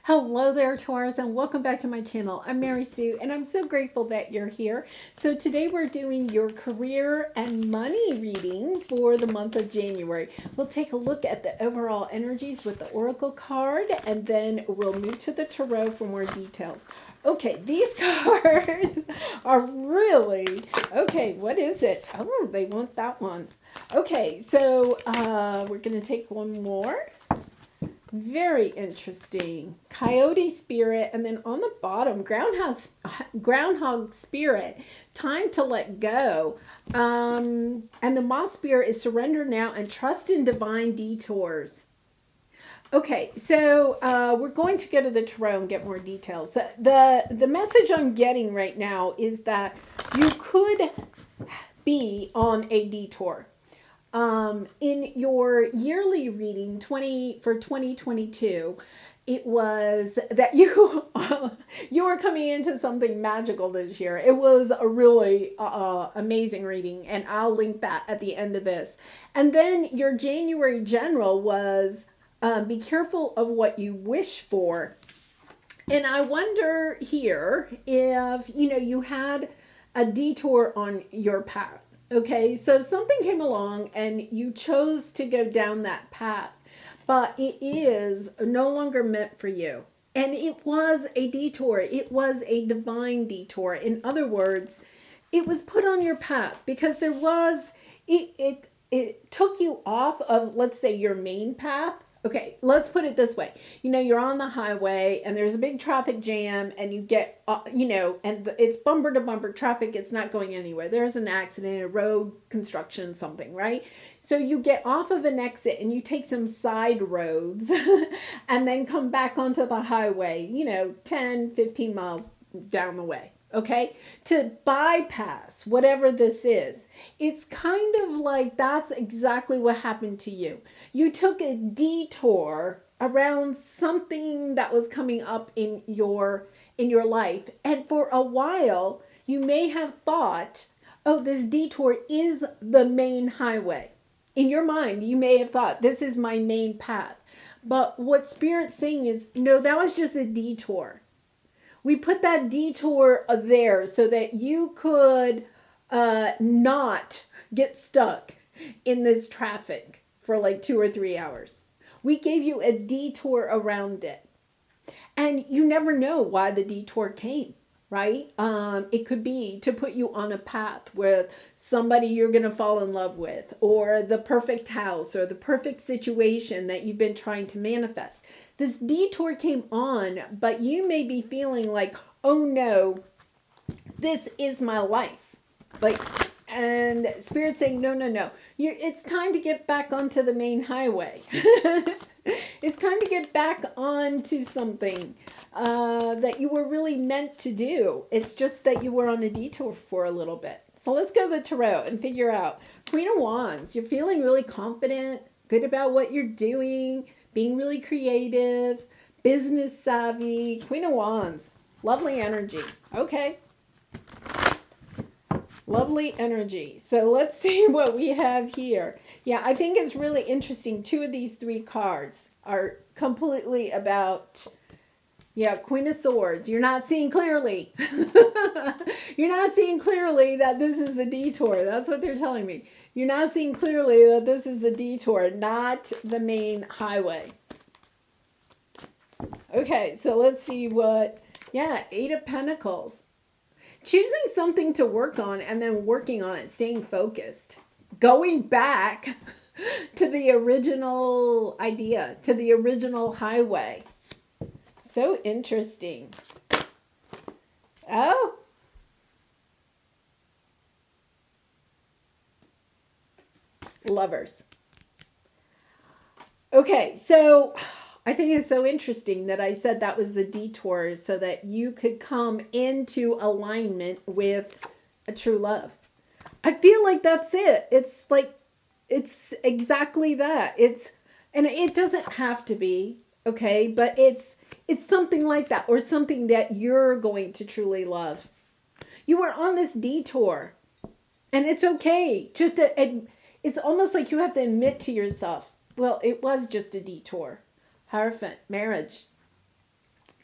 Hello there, Taurus, and welcome back to my channel. I'm Mary Sue, and I'm so grateful that you're here. So today we're doing your career and money reading for the month of January. We'll take a look at the overall energies with the Oracle card, and then we'll move to the Tarot for more details. Okay, these cards are really, okay, what is it? Oh, they want that one. Okay, so we're going to take one more. Very interesting. Coyote spirit, and then on the bottom, groundhog spirit. Time to let go. And the moth spirit is surrender now and trust in divine detours. Okay, so we're going to go to the tarot and get more details. The message I'm getting right now is that you could be on a detour. In your yearly reading for 2022, it was that you you were coming into something magical this year. It was a really amazing reading, and I'll link that at the end of this. And then your January general was be careful of what you wish for. And I wonder here if you had a detour on your path. Okay, so something came along and you chose to go down that path, but it is no longer meant for you. And it was a detour. It was a divine detour. In other words, it was put on your path because there was, it took you off of, let's say, your main path. Okay, let's put it this way. You're on the highway and there's a big traffic jam and you get, and it's bumper to bumper traffic. It's not going anywhere. There's an accident, a road construction, something, right? So you get off of an exit and you take some side roads and then come back onto the highway, 10, 15 miles down the way. Okay, to bypass whatever this is. It's kind of like that's exactly what happened to you. You took a detour around something that was coming up in your life, and for a while you may have thought, oh, this detour is the main highway. In your mind, you may have thought, this is my main path. But what Spirit's saying is, no, that was just a detour. We put that detour there so that you could not get stuck in this traffic for like 2 or 3 hours. We gave you a detour around it. And you never know why the detour came, right? It could be to put you on a path with somebody you're going to fall in love with, or the perfect house, or the perfect situation that you've been trying to manifest. This detour came on, but you may be feeling like, oh no, this is my life. And Spirit's saying, no. It's time to get back onto the main highway. It's time to get back onto something that you were really meant to do. It's just that you were on a detour for a little bit. So let's go to the tarot and figure out. Queen of Wands, you're feeling really confident, good about what you're doing, being really creative, business savvy. Queen of Wands, lovely energy. Okay. Lovely energy. So let's see what we have here. Yeah, I think it's really interesting. 2 of these 3 cards are completely about, Queen of Swords. You're not seeing clearly. You're not seeing clearly that this is a detour. That's what they're telling me. You're not seeing clearly that this is a detour, not the main highway. Okay, so let's see what, 8 of Pentacles. Choosing something to work on and then working on it, staying focused. Going back to the original idea, to the original highway. So interesting. Oh. Lovers. Okay, so I think it's so interesting that I said that was the detour so that you could come into alignment with a true love. I feel like that's it. It's exactly that. And it doesn't have to be, okay, but it's something like that, or something that you're going to truly love. You were on this detour, and it's okay. It's almost like you have to admit to yourself, well, it was just a detour. Hierophant, marriage.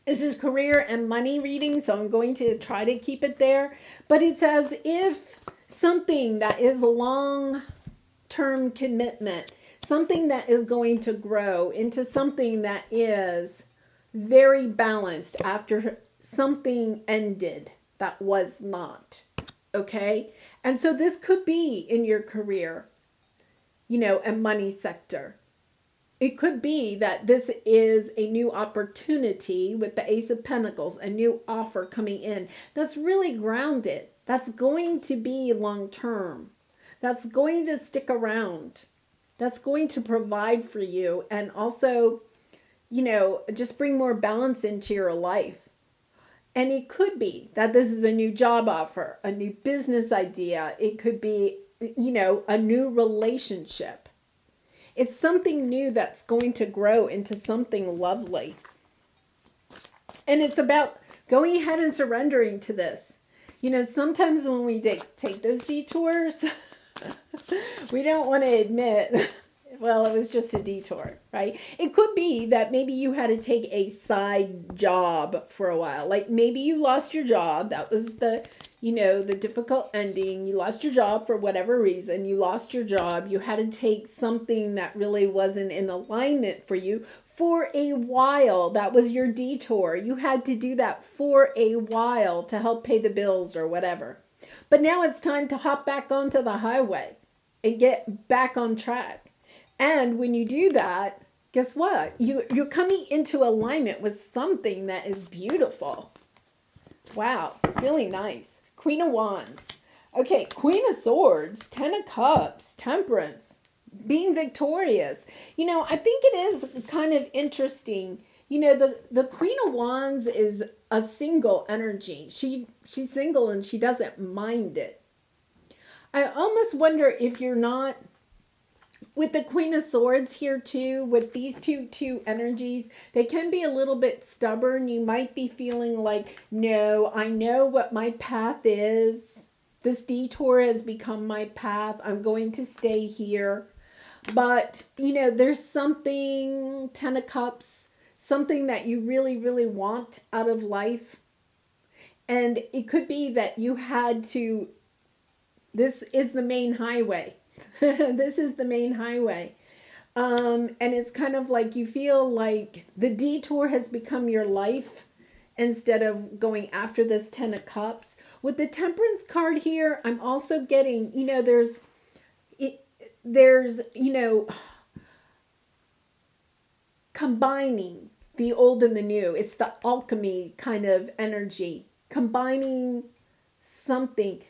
This is career and money reading, so I'm going to try to keep it there. But it's as if something that is a long-term commitment, something that is going to grow into something that is very balanced after something ended that was not. Okay? And so this could be in your career, and money sector. It could be that this is a new opportunity with the Ace of Pentacles, a new offer coming in that's really grounded. That's going to be long term. That's going to stick around. That's going to provide for you and also, just bring more balance into your life. And it could be that this is a new job offer, a new business idea. It could be, a new relationship. It's something new that's going to grow into something lovely. And it's about going ahead and surrendering to this. Sometimes when we take those detours, we don't want to admit, well, it was just a detour, right? It could be that maybe you had to take a side job for a while. Like maybe you lost your job. That was the difficult ending. You lost your job for whatever reason. You lost your job. You had to take something that really wasn't in alignment for you for a while. That was your detour. You had to do that for a while to help pay the bills or whatever. But now it's time to hop back onto the highway and get back on track. And when you do that, guess what? You're coming into alignment with something that is beautiful. Wow, really nice. Queen of Wands. Okay, Queen of Swords, Ten of Cups, Temperance, being victorious. I think it is kind of interesting. The Queen of Wands is a single energy. She's single and she doesn't mind it. I almost wonder if you're not, with the Queen of Swords here too, with these two energies, they can be a little bit stubborn. You might be feeling like, no, I know what my path is. This detour has become my path. I'm going to stay here. But, there's something, Ten of Cups, something that you really, really want out of life. And it could be that you had to, this is the main highway. This is the main highway. And it's kind of like you feel like the detour has become your life instead of going after this Ten of Cups. With the Temperance card here, I'm also getting, there's combining the old and the new. It's the alchemy kind of energy. Combining something.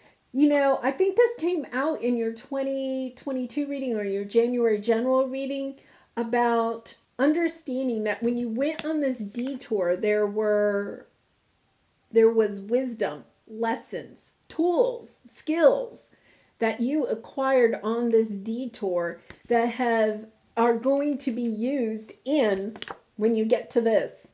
I think this came out in your 2022 reading or your January general reading about understanding that when you went on this detour, there was wisdom, lessons, tools, skills that you acquired on this detour that are going to be used when you get to this.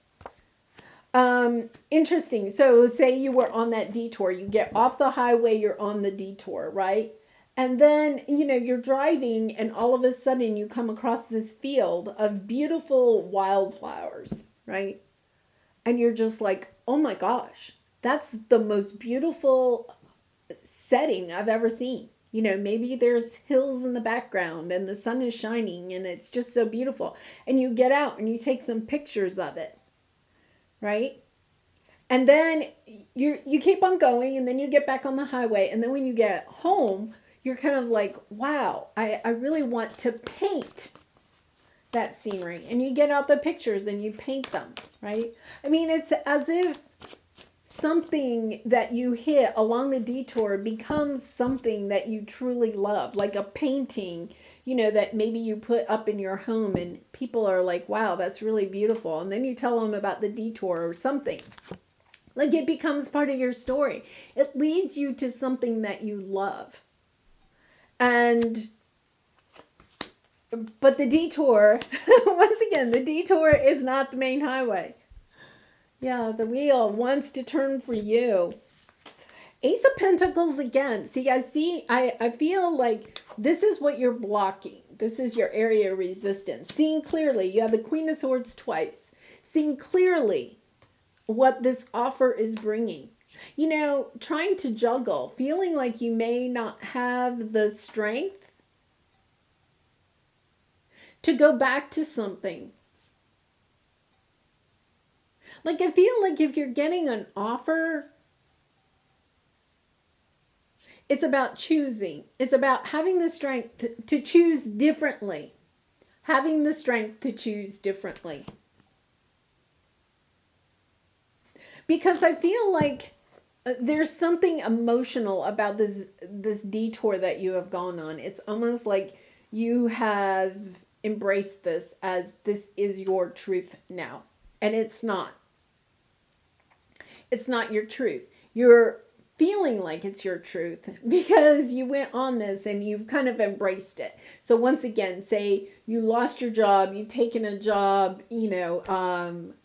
Interesting. So say you were on that detour, you get off the highway, you're on the detour, right? And then, you're driving and all of a sudden you come across this field of beautiful wildflowers, right? And you're just like, oh my gosh, that's the most beautiful setting I've ever seen. Maybe there's hills in the background and the sun is shining and it's just so beautiful. And you get out and you take some pictures of it. Right? And then you keep on going and then you get back on the highway. And then when you get home, you're kind of like, wow, I really want to paint that scenery. And you get out the pictures and you paint them, right? I mean, it's as if something that you hit along the detour becomes something that you truly love, like a painting, that maybe you put up in your home and people are like, wow, that's really beautiful. And then you tell them about the detour or something. Like it becomes part of your story. It leads you to something that you love. But the detour, once again, the detour is not the main highway. Yeah, the wheel wants to turn for you. Ace of Pentacles again. See, I feel like this is what you're blocking. This is your area of resistance. Seeing clearly. You have the Queen of Swords twice. Seeing clearly what this offer is bringing. You know, trying to juggle, feeling like you may not have the strength to go back to something. Like, I feel like if you're getting an offer, it's about choosing. It's about having the strength to choose differently. Having the strength to choose differently. Because I feel like there's something emotional about this detour that you have gone on. It's almost like you have embraced this as this is your truth now. And it's not. It's not your truth. You're feeling like it's your truth because you went on this and you've kind of embraced it. So once again, say you lost your job, you've taken a job,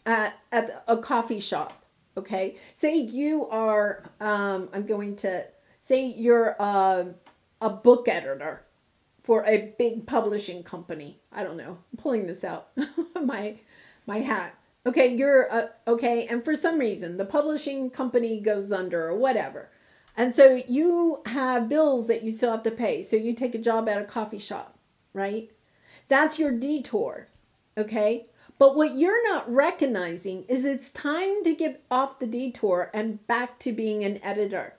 at a coffee shop. Okay. Say you are, say you're a book editor for a big publishing company. I don't know. I'm pulling this out my hat. Okay, okay, and for some reason the publishing company goes under or whatever. And so you have bills that you still have to pay. So you take a job at a coffee shop, right? That's your detour. Okay? But what you're not recognizing is it's time to get off the detour and back to being an editor.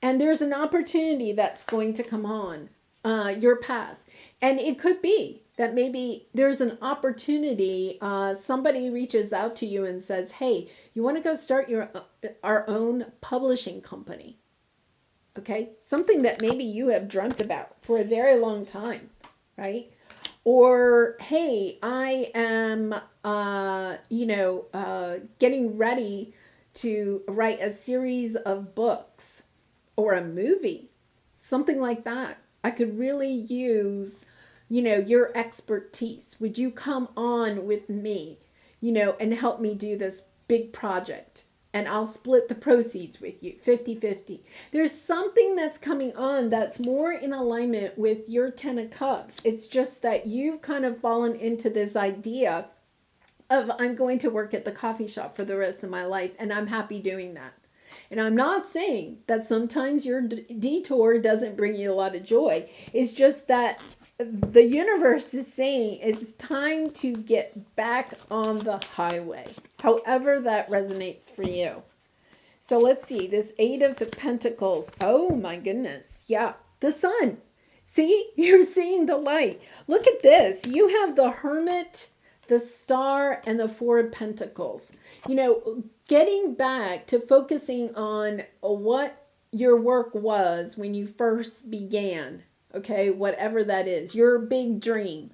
And there's an opportunity that's going to come on your path. And it could be that maybe there's an opportunity, somebody reaches out to you and says, hey, you want to go start our own publishing company? Okay, something that maybe you have dreamt about for a very long time, right? Or, hey, I am, getting ready to write a series of books or a movie, something like that. I could really use your expertise. Would you come on with me, and help me do this big project? And I'll split the proceeds with you, 50-50. There's something that's coming on that's more in alignment with your 10 of Cups. It's just that you've kind of fallen into this idea of, I'm going to work at the coffee shop for the rest of my life, and I'm happy doing that. And I'm not saying that sometimes your detour doesn't bring you a lot of joy. It's just that the universe is saying it's time to get back on the highway, however that resonates for you. So let's see, this 8 of Pentacles. Oh my goodness. Yeah, the sun. See, you're seeing the light. Look at this. You have the Hermit, the Star, and the 4 of Pentacles. Getting back to focusing on what your work was when you first began. Okay, whatever that is, your big dream.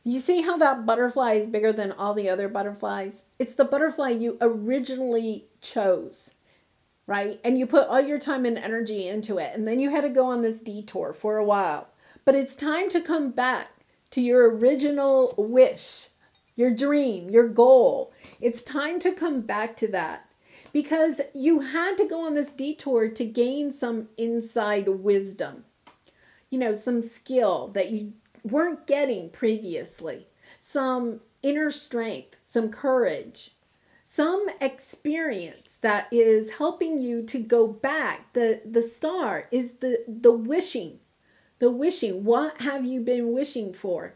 You see how that butterfly is bigger than all the other butterflies? It's the butterfly you originally chose, right? And you put all your time and energy into it. And then you had to go on this detour for a while. But it's time to come back to your original wish, your dream, your goal. It's time to come back to that. Because you had to go on this detour to gain some inside wisdom. Some skill that you weren't getting previously, some inner strength, some courage, some experience that is helping you to go back. The star is the wishing, What have you been wishing for?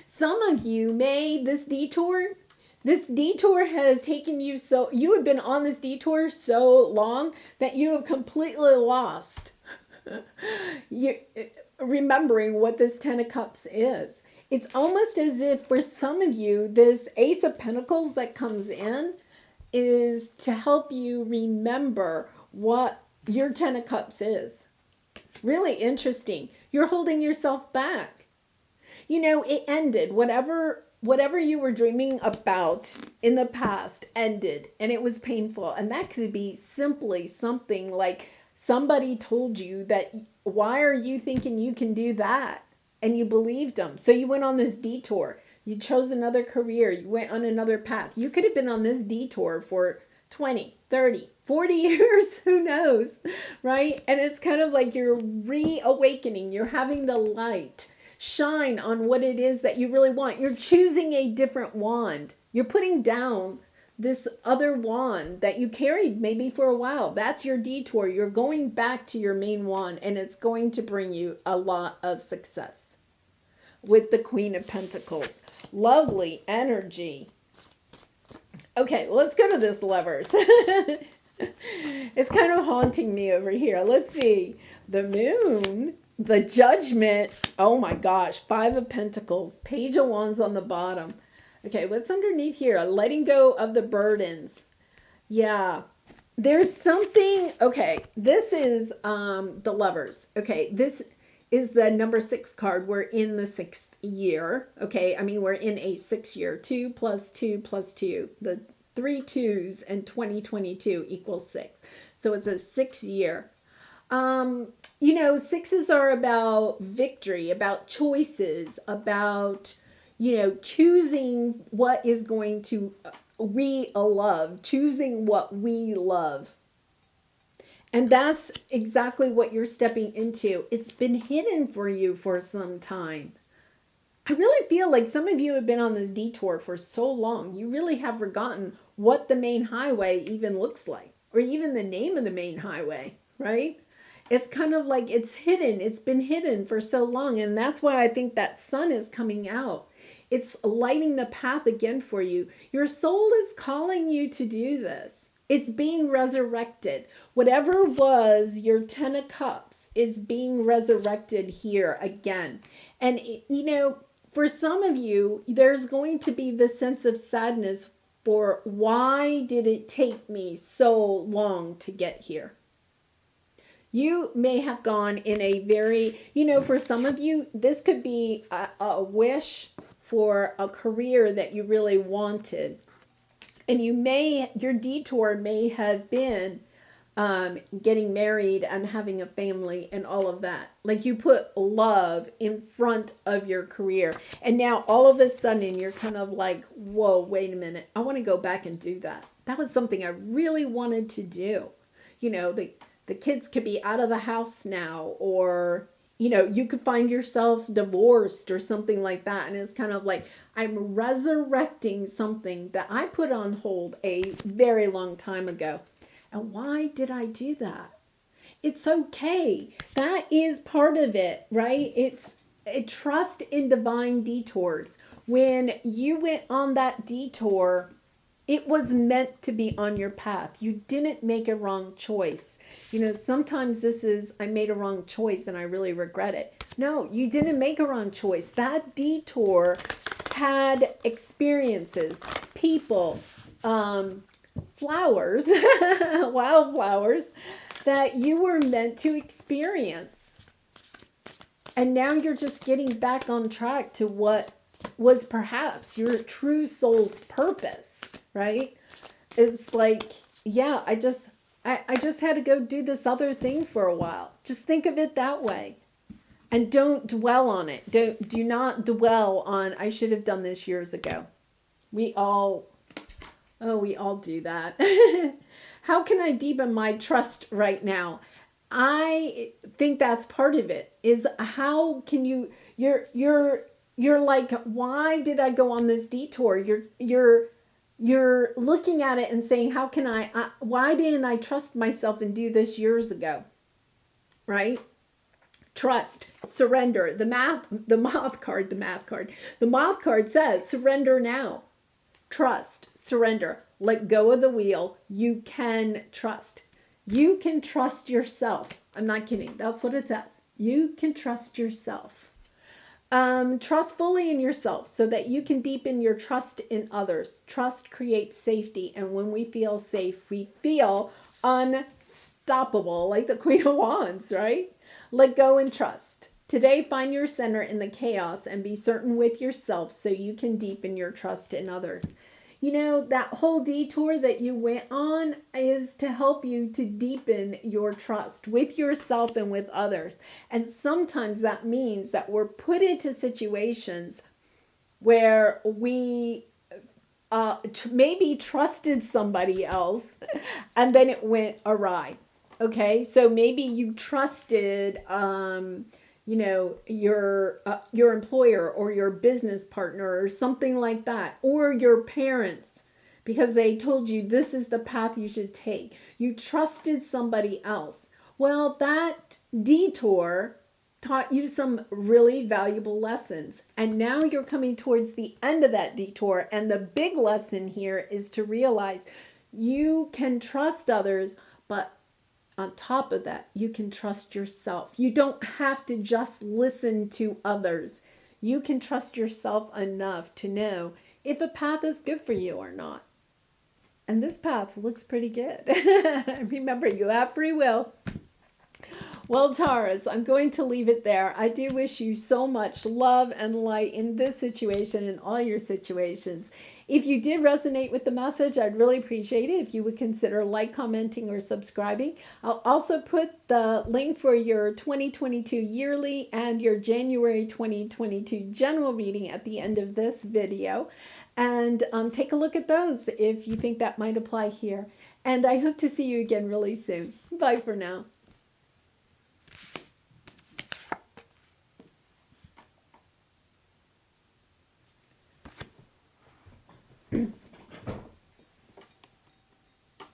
Some of you made this detour has taken you you have been on this detour so long that you have completely lost you remembering what this 10 of Cups is. It's almost as if for some of you, this Ace of Pentacles that comes in is to help you remember what your 10 of Cups is. Really interesting. You're holding yourself back. It ended. Whatever you were dreaming about in the past ended, and it was painful. And that could be simply something like somebody told you that, why are you thinking you can do that? And you believed them. So you went on this detour. You chose another career. You went on another path. You could have been on this detour for 20, 30, 40 years. Who knows? Right? And it's kind of like you're reawakening. You're having the light shine on what it is that you really want. You're choosing a different wand. You're putting down this other wand that you carried maybe for a while. That's your detour. You're going back to your main wand, and it's going to bring you a lot of success with the Queen of Pentacles. Lovely energy. Okay, let's go to this Lovers. It's kind of haunting me over here. Let's see. The Moon, the Judgment. Oh my gosh. 5 of Pentacles. Page of Wands on the bottom. Okay, what's underneath here? Letting go of the burdens. Yeah. There's something. Okay, this is the Lovers. Okay, this is the number 6 card. We're in the 6th year. Okay, I mean, we're in a 6 year. 2 plus 2 plus 2. The 3 2s and 2022 equals 6. So it's a 6 year. You know, 6s are about victory, about choices, about, you know, choosing what is going to we love, choosing what we love. And that's exactly what you're stepping into. It's been hidden for you for some time. I really feel like some of you have been on this detour for so long, you really have forgotten what the main highway even looks like, or even the name of the main highway, right? It's kind of like it's hidden. It's been hidden for so long. And that's why I think that sun is coming out. It's lighting the path again for you. Your soul is calling you to do this. It's being resurrected. Whatever was your 10 of Cups is being resurrected here again. And, you know, for some of you, there's going to be this sense of sadness for why did it take me so long to get here? You may have gone in a very, you know, for some of you, this could be a wish for a career that you really wanted. And your detour may have been getting married and having a family and all of that. Like you put love in front of your career. And now all of a sudden you're kind of like, whoa, wait a minute. I want to go back and do that. That was something I really wanted to do. You know, the kids could be out of the house now, or, you know, you could find yourself divorced or something like that. And it's kind of like, I'm resurrecting something that I put on hold a very long time ago. And why did I do that? It's okay. That is part of it, right? It's a trust in divine detours. When you went on that detour, it was meant to be on your path. You didn't make a wrong choice. You know, sometimes this is, I made a wrong choice and I really regret it. No, you didn't make a wrong choice. That detour had experiences, people, flowers, wildflowers that you were meant to experience. And now you're just getting back on track to what was perhaps your true soul's purpose, right? It's like, yeah, I just had to go do this other thing for a while. Just think of it that way. And don't dwell on it. Do not dwell on, I should have done this years ago. We all do that. How can I deepen my trust right now? I think that's part of it, is how can you're like, why did I go on this detour? You're looking at it and saying, how can why didn't I trust myself and do this years ago? Right? Trust, surrender. The math card says surrender now. Trust, surrender, let go of the wheel. You can trust. You can trust yourself. I'm not kidding. That's what it says. You can trust yourself. Trust fully in yourself so that you can deepen your trust in others. Trust creates safety. And when we feel safe, we feel unstoppable, like the Queen of Wands, right? Let go and trust. Today, find your center in the chaos and be certain with yourself so you can deepen your trust in others. You know, that whole detour that you went on is to help you to deepen your trust with yourself and with others. And sometimes that means that we're put into situations where we maybe trusted somebody else and then it went awry. Okay, so maybe you trusted you know, your employer or your business partner or something like that, or your parents. because they told you this is the path you should take. You trusted somebody else. Well, that detour taught you some really valuable lessons. And now you're coming towards the end of that detour. And the big lesson here is to realize you can trust others, but on top of that, you can trust yourself. You don't have to just listen to others. You can trust yourself enough to know if a path is good for you or not. And this path looks pretty good. Remember, you have free will. Well, Taurus, I'm going to leave it there. I do wish you so much love and light in this situation and all your situations. If you did resonate with the message, I'd really appreciate it if you would consider commenting, or subscribing. I'll also put the link for your 2022 yearly and your January 2022 general reading at the end of this video. And take a look at those if you think that might apply here. And I hope to see you again really soon. Bye for now.